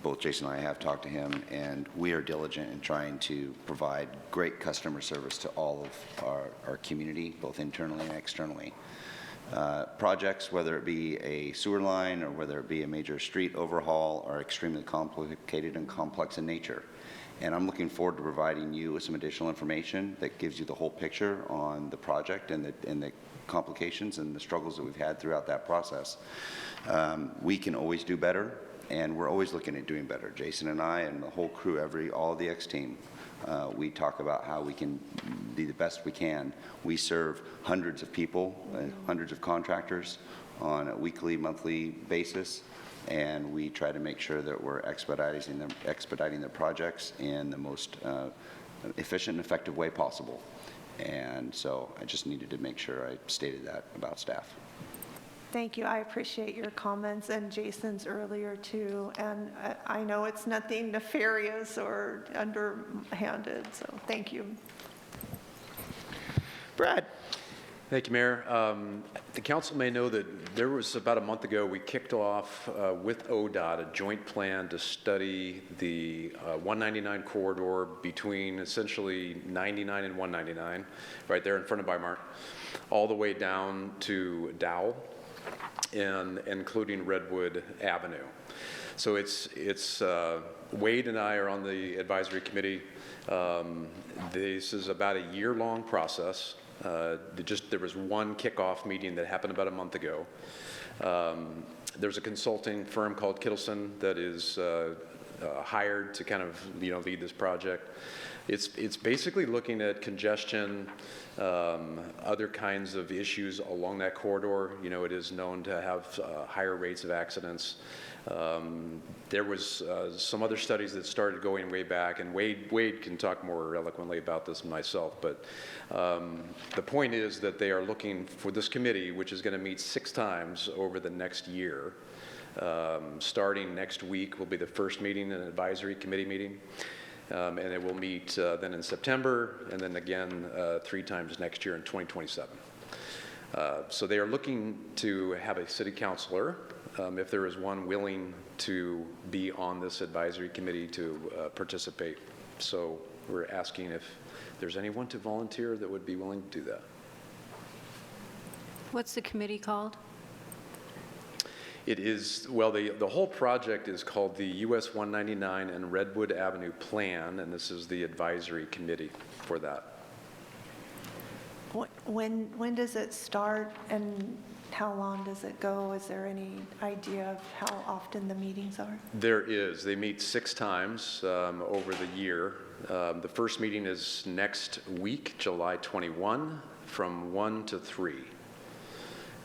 both Jason and I have talked to him, and we are diligent in trying to provide great customer service to all of our community, both internally and externally. Projects, whether it be a sewer line or whether it be a major street overhaul, are extremely complicated and complex in nature. And I'm looking forward to providing you with some additional information that gives you the whole picture on the project and the complications and the struggles that we've had throughout that process. We can always do better, and we're always looking at doing better. Jason and I and the whole crew, all of the X team, we talk about how we can be the best we can. We serve hundreds of people, hundreds of contractors on a weekly, monthly basis, and we try to make sure that we're expediting their projects in the most efficient and effective way possible. And so I just needed to make sure I stated that about staff. Thank you. I appreciate your comments and Jason's earlier too. And I know it's nothing nefarious or underhanded, so thank you. Brad? Thank you, Mayor. The council may know that there was about a month ago, we kicked off with ODOT a joint plan to study the 199 corridor between essentially 99 and 199, right there in front of Weimar, all the way down to Dow, and including Redwood Avenue. So it's Wade and I are on the advisory committee. This is about a year-long process. There was one kickoff meeting that happened about a month ago. There's a consulting firm called Kittleson that is hired to kind of lead this project. It's basically looking at congestion, other kinds of issues along that corridor. It is known to have higher rates of accidents. There was some other studies that started going way back, and Wade can talk more eloquently about this than myself, but the point is that they are looking for this committee, which is going to meet 6 times over the next year. Starting next week will be the first meeting, an advisory committee meeting, and it will meet then in September, and then again 3 times next year in 2027. So they are looking to have a city councilor, if there is one willing to be on this advisory committee to participate. So we're asking if there's anyone to volunteer that would be willing to do that. What's the committee called? It is, well, the whole project is called the US 199 and Redwood Avenue Plan, and this is the advisory committee for that. When does it start and how long does it go? Is there any idea of how often the meetings are? There is. They meet 6 times over the year. The first meeting is next week, July 21, from 1 to 3.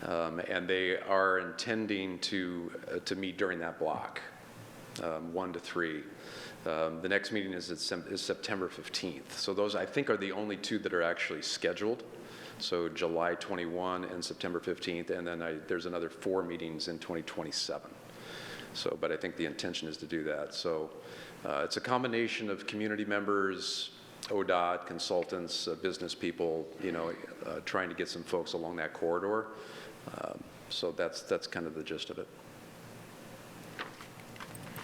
And they are intending to meet during that block, 1 to 3. The next meeting is September 15th. So those, I think, are the only 2 that are actually scheduled. So July 21 and September 15th, and then there's another 4 meetings in 2027. So, but I think the intention is to do that. So it's a combination of community members, ODOT, consultants, business people, trying to get some folks along that corridor. So that's kind of the gist of it.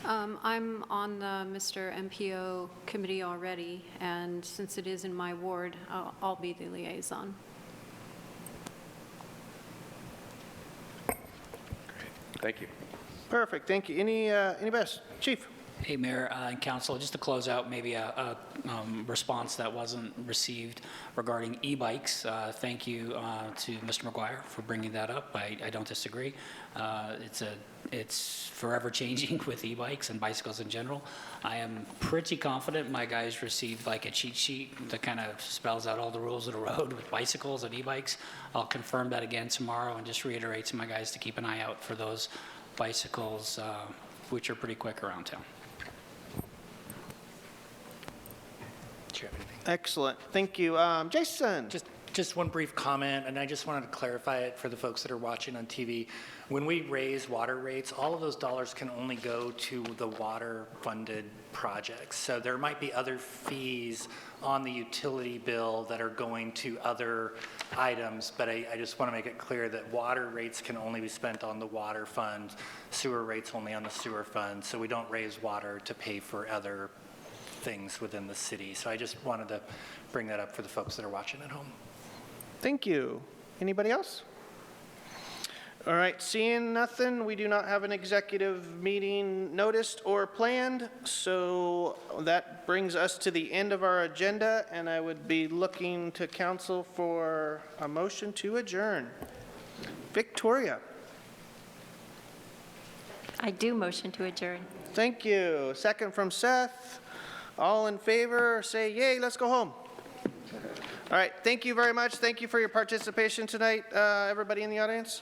I'm on the Mr. MPO committee already, and since it is in my ward, I'll be the liaison. Thank you. Perfect, thank you. Any best? Chief? Hey, Mayor and Council, just to close out maybe a response that wasn't received regarding e-bikes. Thank you to Mr. McGuire for bringing that up. I don't disagree. It's forever changing with e-bikes and bicycles in general. I am pretty confident my guys received like a cheat sheet that kind of spells out all the rules of the road with bicycles and e-bikes. I'll confirm that again tomorrow and just reiterate to my guys to keep an eye out for those bicycles, which are pretty quick around town. Excellent, thank you. Jason? Just one brief comment, and I just wanted to clarify it for the folks that are watching on TV. When we raise water rates, all of those dollars can only go to the water-funded projects. So there might be other fees on the utility bill that are going to other items, but I just want to make it clear that water rates can only be spent on the water fund, sewer rates only on the sewer fund, so we don't raise water to pay for other things within the city. So I just wanted to bring that up for the folks that are watching at home. Thank you. Anybody else? All right, seeing nothing, we do not have an executive meeting noticed or planned, so that brings us to the end of our agenda, and I would be looking to council for a motion to adjourn. Victoria? I do motion to adjourn. Thank you. Second from Seth. All in favor, say yay, let's go home. All right, thank you very much. Thank you for your participation tonight, everybody in the audience.